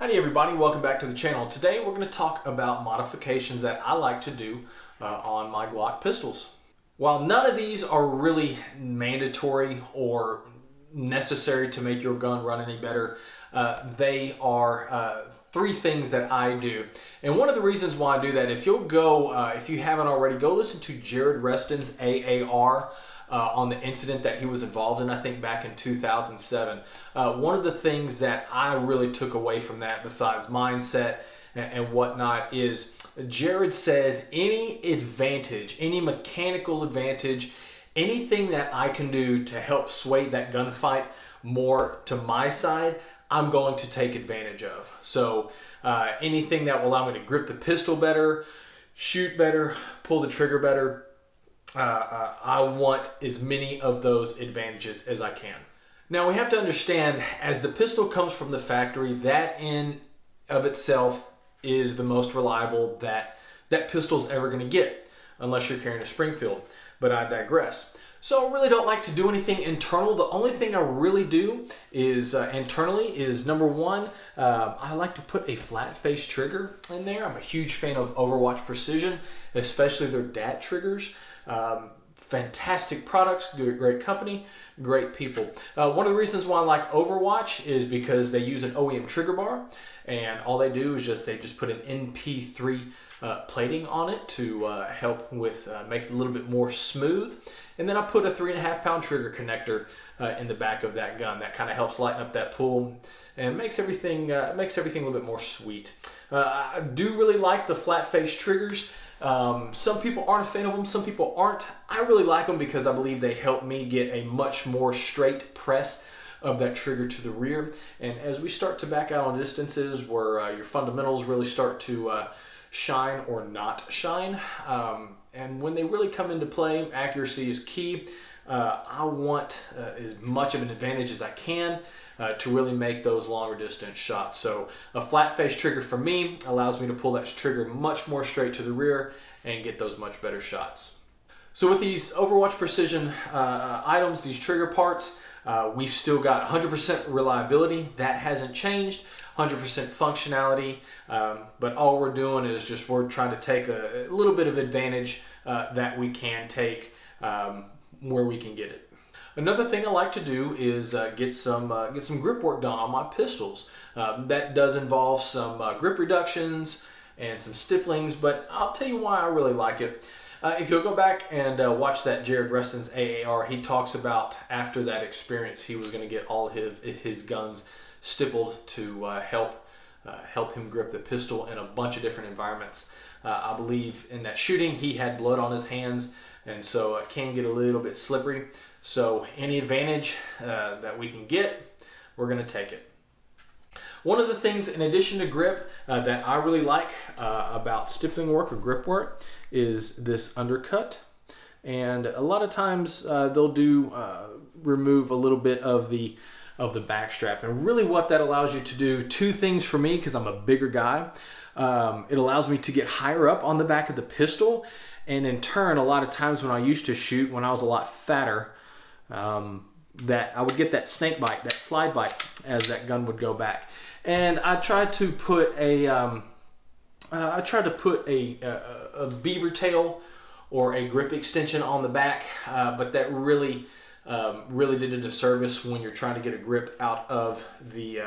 Howdy everybody, welcome back to the channel. Today we're going to talk about modifications that I like to do on my Glock pistols. While none of these are really mandatory or necessary to make your gun run any better, they are three things that I do. And one of the reasons why I do that, if you'll go, if you haven't already, go listen to Jared Reston's AAR on the incident that he was involved in, I think back in 2007. One of the things that I really took away from that, besides mindset and whatnot, is Jared says any advantage, any mechanical advantage, anything that I can do to help sway that gunfight more to my side, I'm going to take advantage of. So anything that will allow me to grip the pistol better, shoot better, pull the trigger better, I want as many of those advantages as I can. Now we have to understand, as the pistol comes from the factory, that in of itself is the most reliable that pistol's ever going to get, unless you're carrying a Springfield, but I digress. So I really don't like to do anything internal. The only thing I really do is internally is, number one, I like to put a flat face trigger in there. I'm a huge fan of Overwatch Precision, especially their DAT triggers. Fantastic products, great company, great people. One of the reasons why I like Overwatch is because they use an OEM trigger bar, and all they do is they just put an NP3 plating on it to help with make it a little bit more smooth. And then I put a 3.5 pound trigger connector in the back of that gun. That kind of helps lighten up that pull and makes everything a little bit more sweet. I do really like the flat face triggers. Some people aren't a fan of them, some people aren't. I really like them because I believe they help me get a much more straight press of that trigger to the rear. And as we start to back out on distances where your fundamentals really start to shine or not shine, and when they really come into play, accuracy is key. I want as much of an advantage as I can to really make those longer distance shots. So a flat face trigger for me allows me to pull that trigger much more straight to the rear and get those much better shots. So with these Overwatch Precision items, these trigger parts, we've still got 100% reliability. That hasn't changed. 100% functionality, but all we're doing is we're trying to take a little bit of advantage that we can take where we can get it. Another thing I like to do is get some grip work done on my pistols. That does involve some grip reductions and some stipplings, but I'll tell you why I really like it. If you'll go back and watch that Jared Reston's AAR, he talks about after that experience he was going to get all his guns stippled to help him grip the pistol in a bunch of different environments. I believe in that shooting he had blood on his hands, and so it can get a little bit slippery. So any advantage that we can get, we're going to take it. One of the things, in addition to grip, that I really like about stippling work or grip work is this undercut. And a lot of times they'll do remove a little bit of the back strap. And really what that allows you to do, two things for me, because I'm a bigger guy. It allows me to get higher up on the back of the pistol. And in turn, a lot of times when I used to shoot, when I was a lot fatter, that I would get that snake bite, that slide bite, as that gun would go back. And I tried to put a beaver tail or a grip extension on the back, but that really did a disservice when you're trying to get a grip out of the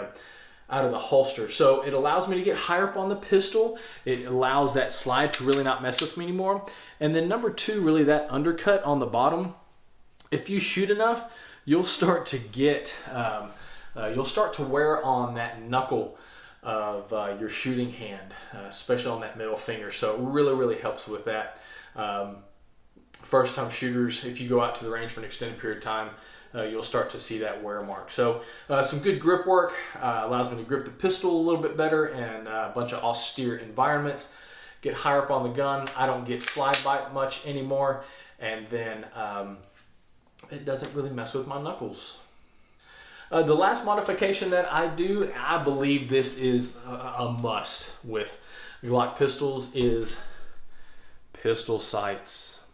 holster. So it allows me to get higher up on the pistol. It allows that slide to really not mess with me anymore. And then number two, really that undercut on the bottom. If you shoot enough, you'll start to get, you'll start to wear on that knuckle of your shooting hand, especially on that middle finger. So it really, really helps with that. First time shooters, if you go out to the range for an extended period of time, you'll start to see that wear mark. So some good grip work allows me to grip the pistol a little bit better in a bunch of austere environments. Get higher up on the gun. I don't get slide bite much anymore. And then it doesn't really mess with my knuckles. The last modification that I do, I believe this is a must with Glock pistols, is pistol sights.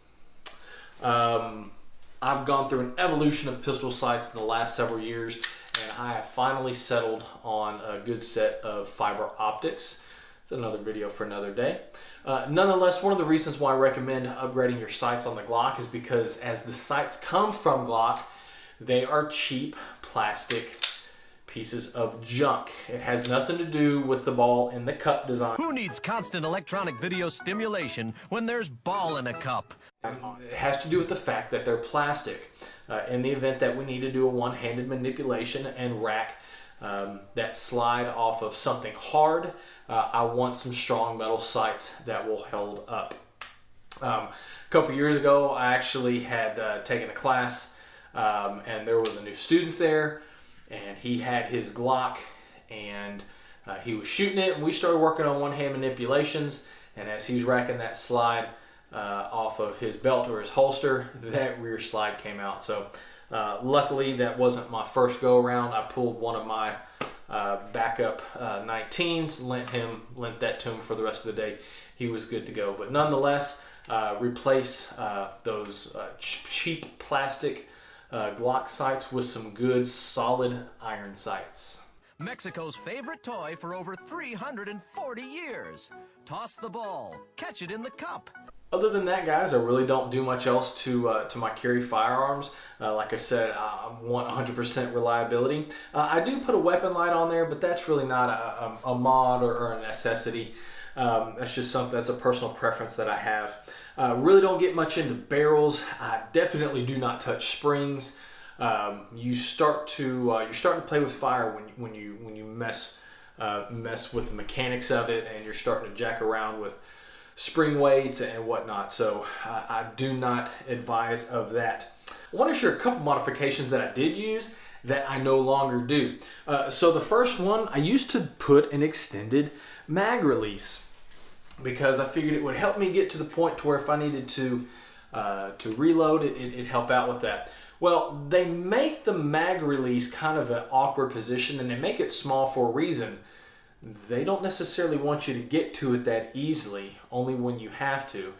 I've gone through an evolution of pistol sights in the last several years, and I have finally settled on a good set of fiber optics. It's another video for another day. Nonetheless, one of the reasons why I recommend upgrading your sights on the Glock is because as the sights come from Glock, they are cheap plastic pieces of junk. It has nothing to do with the ball in the cup design. Who needs constant electronic video stimulation when there's ball in a cup? It has to do with the fact that they're plastic. In the event that we need to do a one-handed manipulation and rack that slide off of something hard, I want some strong metal sights that will hold up. A couple years ago, I actually had taken a class and there was a new student there, and he had his Glock and he was shooting it, and we started working on one-hand manipulations, and as he's racking that slide off of his belt or his holster, that rear slide came out. So luckily that wasn't my first go around. I pulled one of my backup 19s, lent that to him for the rest of the day. He was good to go. But nonetheless, replace those cheap plastic Glock sights with some good solid iron sights. Mexico's favorite toy for over 340 years. Toss the ball, catch it in the cup. Other than that, guys, I really don't do much else to my carry firearms. Like I said, I want 100% reliability. I do put a weapon light on there, but that's really not a mod or a necessity. That's just something that's a personal preference that I have. Really don't get much into barrels. I definitely do not touch springs. You're starting to play with fire when you mess with the mechanics of it, and you're starting to jack around with spring weights and whatnot. So I do not advise of that. I want to share a couple modifications that I did use that I no longer do. So the first one, I used to put an extended mag release because I figured it would help me get to the point to where if I needed to reload, it'd help out with that. Well, they make the mag release kind of an awkward position, and they make it small for a reason. They don't necessarily want you to get to it that easily, only when you have to.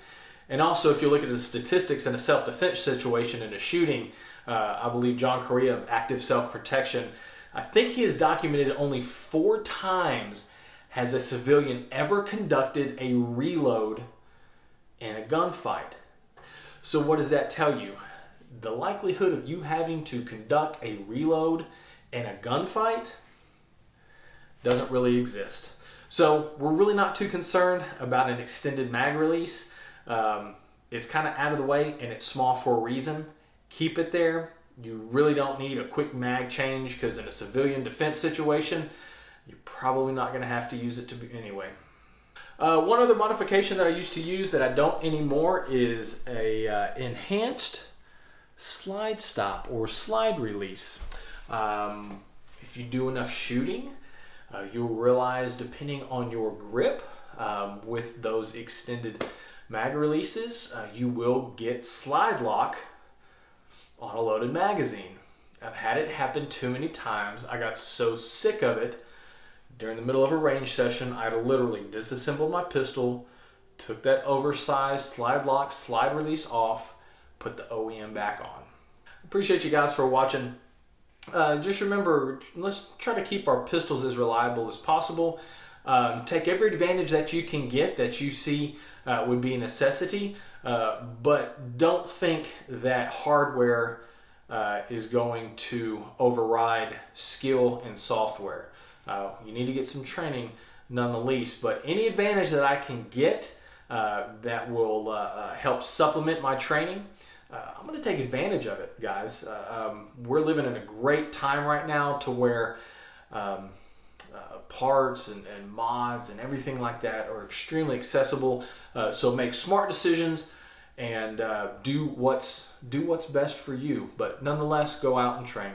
And also, if you look at the statistics in a self-defense situation in a shooting, I believe John Correa of Active Self-Protection, I think he has documented only 4 times has a civilian ever conducted a reload in a gunfight. So what does that tell you? The likelihood of you having to conduct a reload in a gunfight doesn't really exist. So we're really not too concerned about an extended mag release. It's kind of out of the way, and it's small for a reason. Keep it there. You really don't need a quick mag change, because in a civilian defense situation, you're probably not going to have to use it anyway. One other modification that I used to use that I don't anymore is a enhanced slide stop or slide release. If you do enough shooting, you'll realize, depending on your grip with those extended mag releases, you will get slide lock on a loaded magazine. I've had it happen too many times. I got so sick of it. During the middle of a range session, I literally disassembled my pistol, took that oversized slide lock, slide release off, put the OEM back on. Appreciate you guys for watching. Just remember, let's try to keep our pistols as reliable as possible. Take every advantage that you can get that you see would be a necessity, but don't think that hardware is going to override skill and software. You need to get some training none the least, but any advantage that I can get that will help supplement my training, I'm going to take advantage of it, guys. We're living in a great time right now to where parts and mods and everything like that are extremely accessible. So make smart decisions and do what's best for you. But nonetheless, go out and train.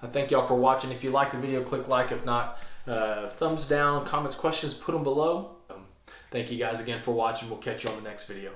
I thank y'all for watching. If you like the video, click like. If not, thumbs down, comments, questions, put them below. Thank you guys again for watching. We'll catch you on the next video.